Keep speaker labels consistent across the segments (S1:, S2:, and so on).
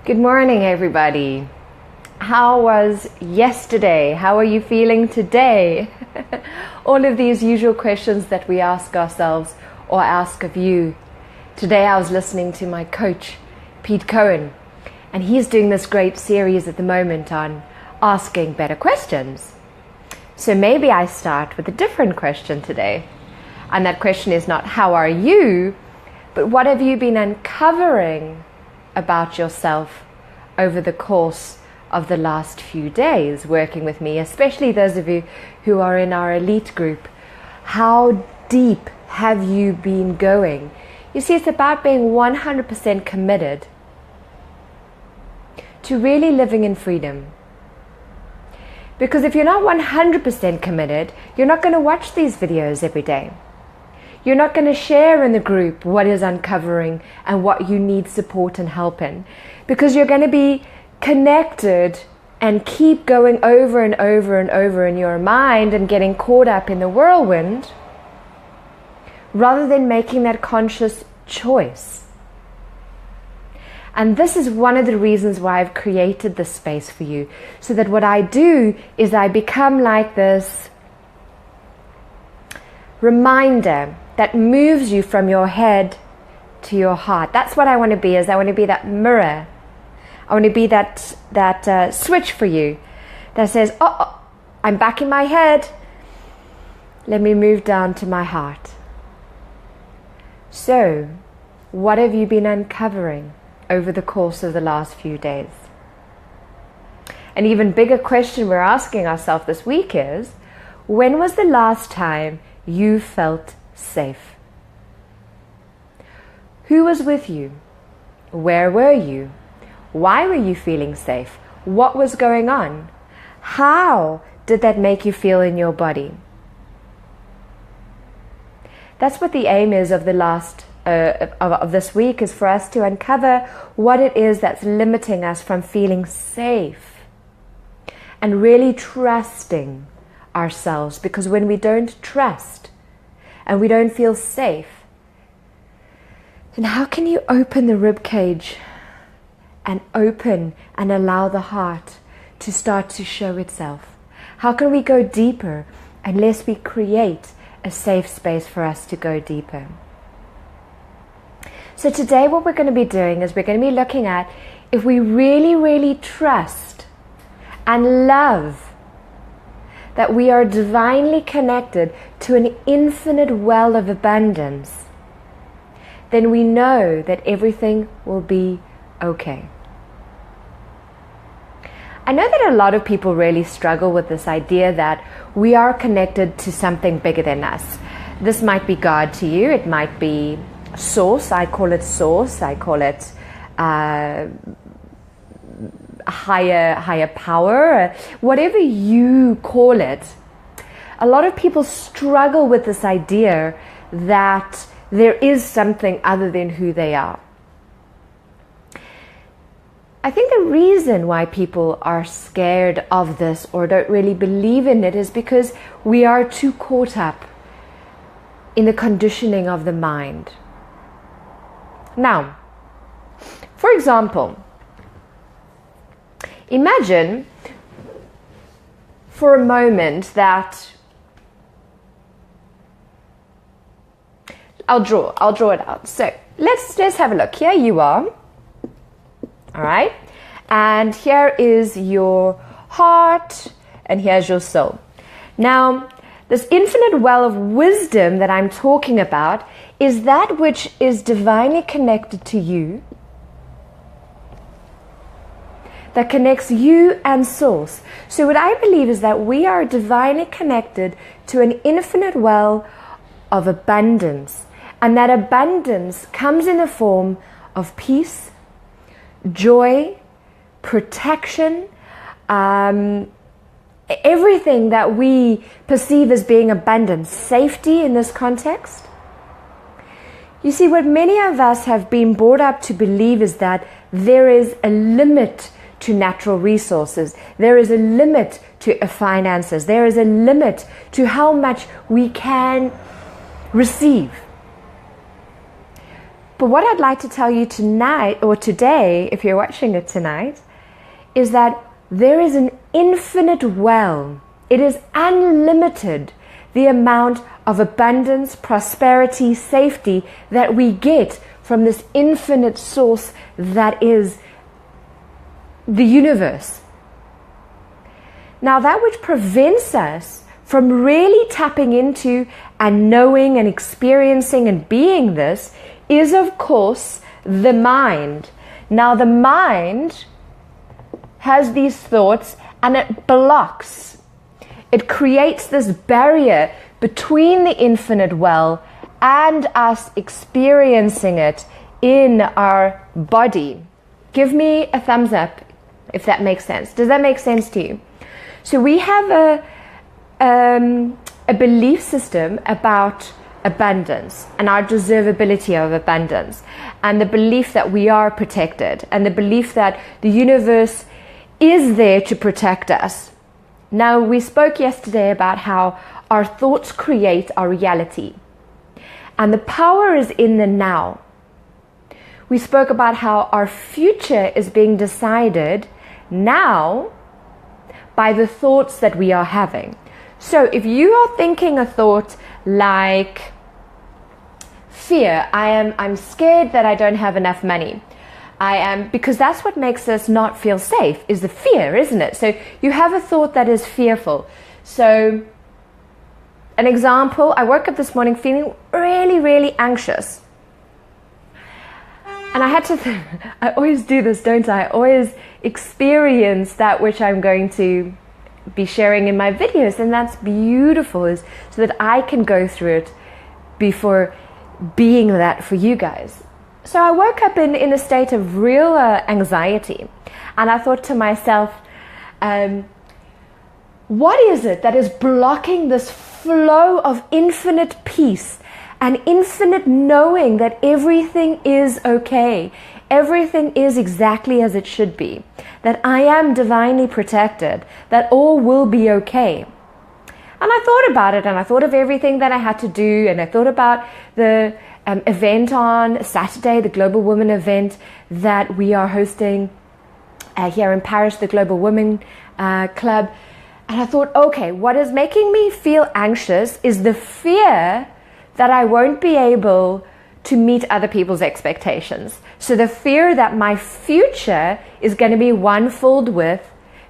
S1: Good morning, everybody. How was yesterday? How are you feeling today? All of these usual questions that we ask ourselves or ask of you. Today I was listening to my coach, Pete Cohen, and he's doing this great series at the moment on asking better questions. So maybe I start with a different question today. And that question is not how are you, but what have you been uncovering about yourself over the course of the last few days working with me, especially those of you who are in our elite group. How deep have you been going? You see, it's about being 100% committed to really living in freedom. Because if you're not 100% committed, you're not going to watch these videos every day. You're not going to share in the group what is uncovering and what you need support and help in. Because you're going to be connected and keep going over and over and over in your mind and getting caught up in the whirlwind rather than making that conscious choice. And this is one of the reasons why I've created this space for you. So that what I do is I become like this reminder that moves you from your head to your heart. That's what I want to be. I want to be that mirror. I want to be that switch for you that says, oh, I'm back in my head. Let me move down to my heart. So, what have you been uncovering over the course of the last few days? An even bigger question we're asking ourselves this week is, when was the last time you felt safe? Who was with you? Where were you? Why were you feeling safe? What was going on? How did that make you feel in your body? That's what the aim is of the last of this week, is for us to uncover what it is that's limiting us from feeling safe and really trusting ourselves. Because when we don't trust and we don't feel safe, then how can you open the rib cage and open and allow the heart to start to show itself? How can we go deeper unless we create a safe space for us to go deeper? So today what we're going to be doing is we're going to be looking at if we really, really trust and love that we are divinely connected to an infinite well of abundance, then we know that everything will be okay. I know that a lot of people really struggle with this idea that we are connected to something bigger than us. This might be God to you. It might be Source. I call it Source. I call it higher power. Whatever you call it. A lot of people struggle with this idea that there is something other than who they are. I think the reason why people are scared of this or don't really believe in it is because we are too caught up in the conditioning of the mind. Now, for example, imagine for a moment that I'll draw it out. So let's have a look. Here you are. All right. And here is your heart and here's your soul. Now, this infinite well of wisdom that I'm talking about is that which is divinely connected to you, that connects you and Source. So what I believe is that we are divinely connected to an infinite well of abundance. And that abundance comes in the form of peace, joy, protection, everything that we perceive as being abundant, safety in this context. You see, what many of us have been brought up to believe is that there is a limit to natural resources. There is a limit to finances. There is a limit to how much we can receive. But what I'd like to tell you tonight, or today, if you're watching it tonight, is that there is an infinite well. It is unlimited, the amount of abundance, prosperity, safety that we get from this infinite source that is the universe. Now, that which prevents us from really tapping into and knowing and experiencing and being this is, of course, the mind. Now, the mind has these thoughts and it blocks. It creates this barrier between the infinite well and us experiencing it in our body. Give me a thumbs up if that makes sense. Does that make sense to you? So we have a belief system about abundance and our deservability of abundance, and the belief that we are protected, and the belief that the universe is there to protect us. Now, we spoke yesterday about how our thoughts create our reality, and the power is in the now. We spoke about how our future is being decided now by the thoughts that we are having. So if you are thinking a thought like fear, I'm scared that I don't have enough money. Because that's what makes us not feel safe, is the fear, isn't it? So you have a thought that is fearful. So an example, I woke up this morning feeling really, really anxious. And I had to, I always do this, don't I? I always experience that which I'm going to be sharing in my videos. And that's beautiful, is so that I can go through it before being that for you guys. So I woke up in a state of real anxiety. And I thought to myself, what is it that is blocking this flow of infinite peace and infinite knowing that everything is okay, everything is exactly as it should be, that I am divinely protected, that all will be okay? And I thought about it, and I thought of everything that I had to do, and I thought about the event on Saturday, the Global Women event that we are hosting here in Paris, the Global Women Club. And I thought, okay, what is making me feel anxious is the fear that I won't be able to meet other people's expectations. So the fear that my future is going to be one filled with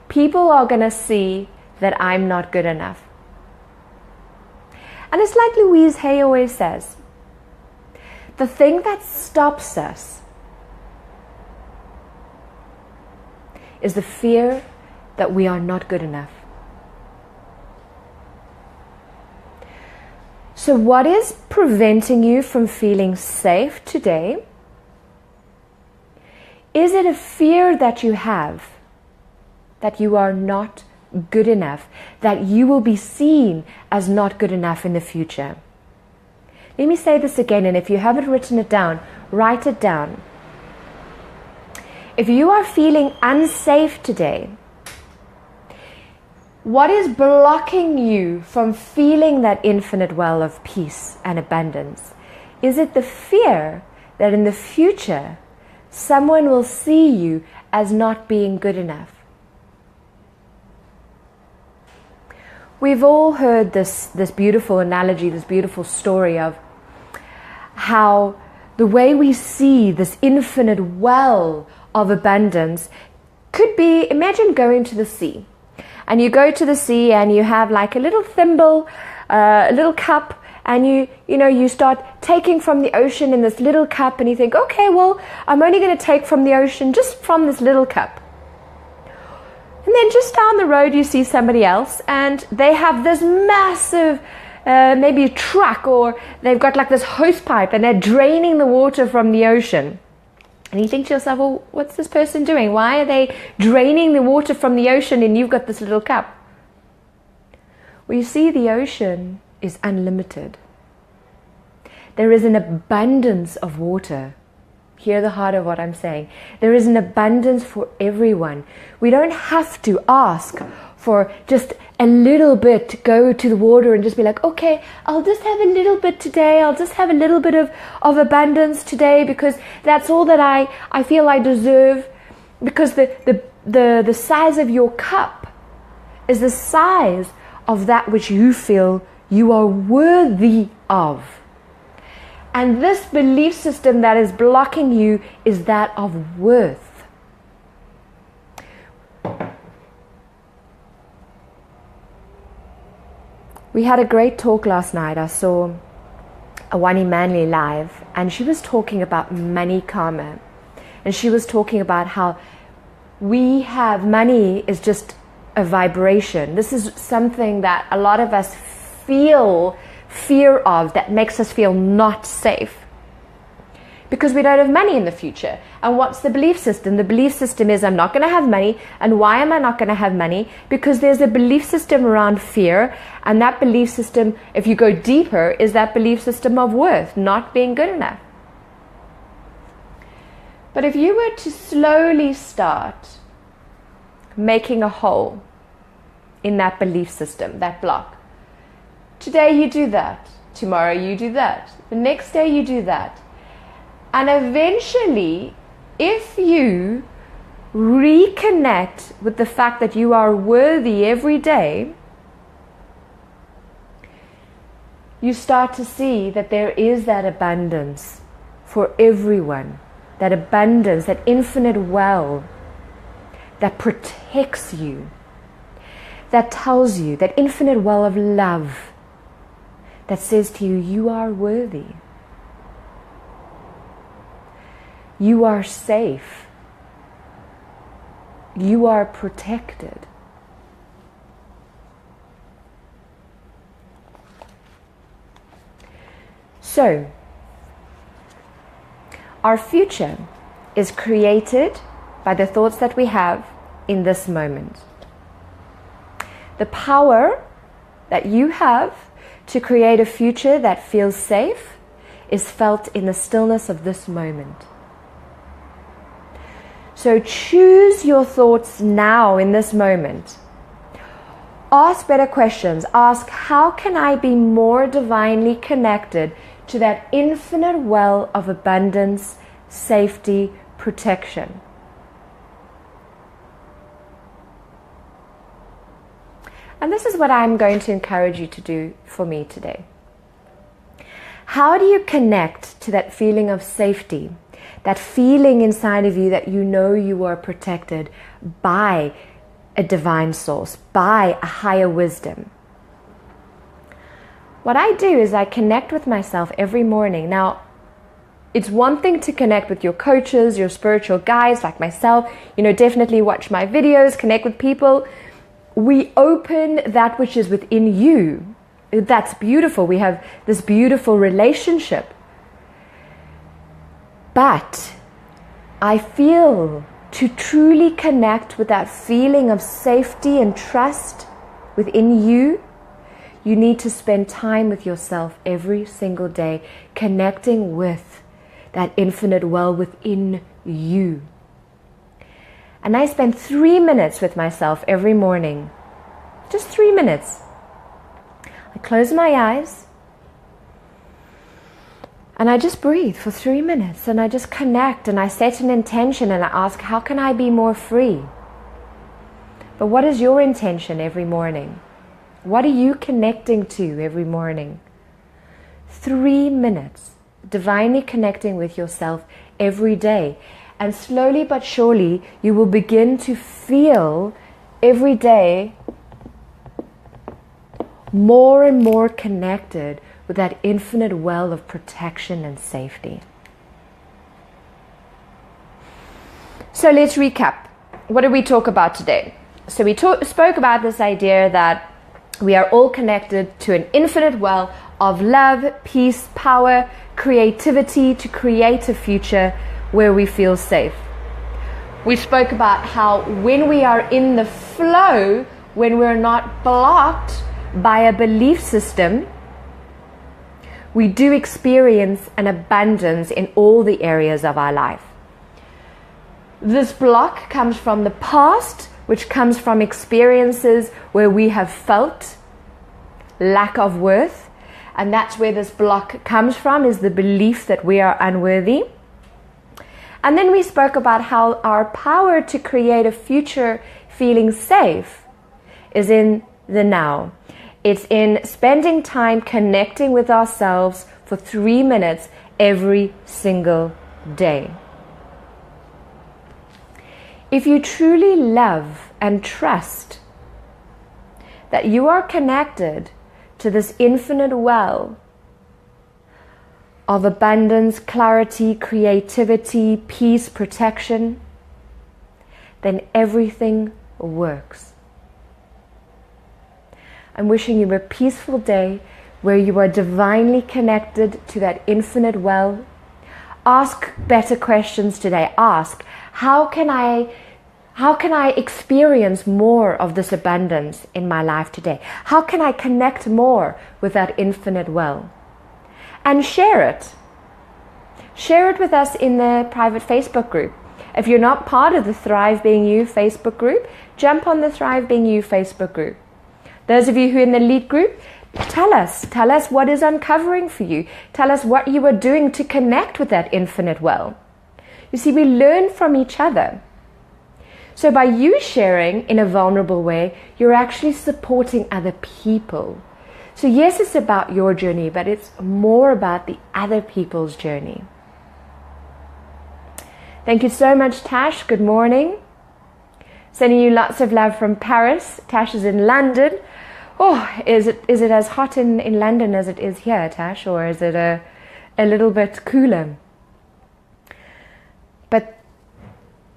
S1: people are going to see that I'm not good enough. And it's like Louise Hay always says, the thing that stops us is the fear that we are not good enough. So what is preventing you from feeling safe today? Is it a fear that you have that you are not good enough, that you will be seen as not good enough in the future? Let me say this again, and if you haven't written it down, write it down. If you are feeling unsafe today, what is blocking you from feeling that infinite well of peace and abundance? Is it the fear that in the future someone will see you as not being good enough? We've all heard this beautiful analogy, this beautiful story of how the way we see this infinite well of abundance could be, imagine going to the sea. And you go to the sea and you have like a little thimble, a little cup, and you start taking from the ocean in this little cup, and you think, okay, well, I'm only going to take from the ocean just from this little cup. And then just down the road you see somebody else, and they have this massive maybe a truck, or they've got like this hose pipe, and they're draining the water from the ocean. And you think to yourself, well, what's this person doing? Why are they draining the water from the ocean and you've got this little cup? Well, you see, the ocean is unlimited. There is an abundance of water. Hear the heart of what I'm saying. There is an abundance for everyone. We don't have to ask for just a little bit to go to the water and just be like, okay, I'll just have a little bit today. I'll just have a little bit of abundance today because that's all that I feel I deserve. Because the size of your cup is the size of that which you feel you are worthy of. And this belief system that is blocking you is that of worth. We had a great talk last night. I saw Awani Manley live, and she was talking about money karma. And she was talking about how money is just a vibration. This is something that a lot of us feel fear of, that makes us feel not safe. Because we don't have money in the future. And what's the belief system? The belief system is, I'm not going to have money. And why am I not going to have money? Because there's a belief system around fear. And that belief system, if you go deeper, is that belief system of worth, not being good enough. But if you were to slowly start making a hole in that belief system, that block. Today you do that. Tomorrow you do that. The next day you do that. And eventually, if you reconnect with the fact that you are worthy every day, you start to see that there is that abundance for everyone. That abundance, that infinite well that protects you, that tells you, that infinite well of love that says to you, you are worthy. You are safe. You are protected. So, our future is created by the thoughts that we have in this moment. The power that you have to create a future that feels safe is felt in the stillness of this moment. So choose your thoughts now in this moment. Ask better questions. Ask, how can I be more divinely connected to that infinite well of abundance, safety, protection? And this is what I'm going to encourage you to do for me today. How do you connect to that feeling of safety, that feeling inside of you that you know you are protected by a divine source, by a higher wisdom? What I do is I connect with myself every morning. Now, it's one thing to connect with your coaches, your spiritual guides like myself. Definitely watch my videos, connect with people. We open that which is within you. That's beautiful. We have this beautiful relationship. But I feel to truly connect with that feeling of safety and trust within you, you need to spend time with yourself every single day, connecting with that infinite well within you. And I spend 3 minutes with myself every morning. Just 3 minutes. I close my eyes and I just breathe for 3 minutes and I just connect and I set an intention and I ask, how can I be more free? But what is your intention every morning? What are you connecting to every morning? 3 minutes, divinely connecting with yourself every day. And slowly but surely, you will begin to feel every day more and more connected with that infinite well of protection and safety. So let's recap. What did we talk about today? So we spoke about this idea that we are all connected to an infinite well of love, peace, power, creativity to create a future where we feel safe. We spoke about how when we are in the flow, when we're not blocked by a belief system, we do experience an abundance in all the areas of our life. This block comes from the past, which comes from experiences where we have felt lack of worth. And that's where this block comes from, is the belief that we are unworthy. And then we spoke about how our power to create a future feeling safe is in the now. It's in spending time connecting with ourselves for 3 minutes every single day. If you truly love and trust that you are connected to this infinite well of abundance, clarity, creativity, peace, protection, then everything works. I'm wishing you a peaceful day where you are divinely connected to that infinite well. Ask better questions today. Ask, how can I experience more of this abundance in my life today? How can I connect more with that infinite well? And share it. Share it with us in the private Facebook group. If you're not part of the Thrive Being You Facebook group, jump on the Thrive Being You Facebook group. Those of you who are in the elite group, tell us what is uncovering for you. Tell us what you are doing to connect with that infinite well. You see, we learn from each other. So by you sharing in a vulnerable way, you're actually supporting other people. So yes, it's about your journey, but it's more about the other people's journey. Thank you so much, Tash. Good morning. Sending you lots of love from Paris. Tash is in London. Oh, is it as hot in London as it is here, Tash, or is it a little bit cooler? But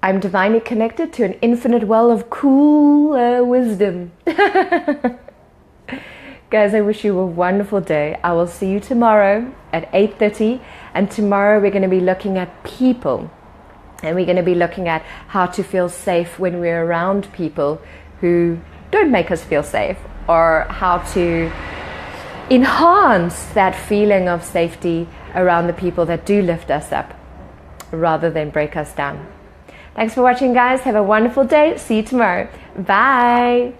S1: I'm divinely connected to an infinite well of cool wisdom. Guys, I wish you a wonderful day. I will see you tomorrow at 8:30, and tomorrow we're going to be looking at people, and we're going to be looking at how to feel safe when we're around people who don't make us feel safe, or how to enhance that feeling of safety around the people that do lift us up rather than break us down. Thanks for watching, guys. Have a wonderful day. See you tomorrow. Bye.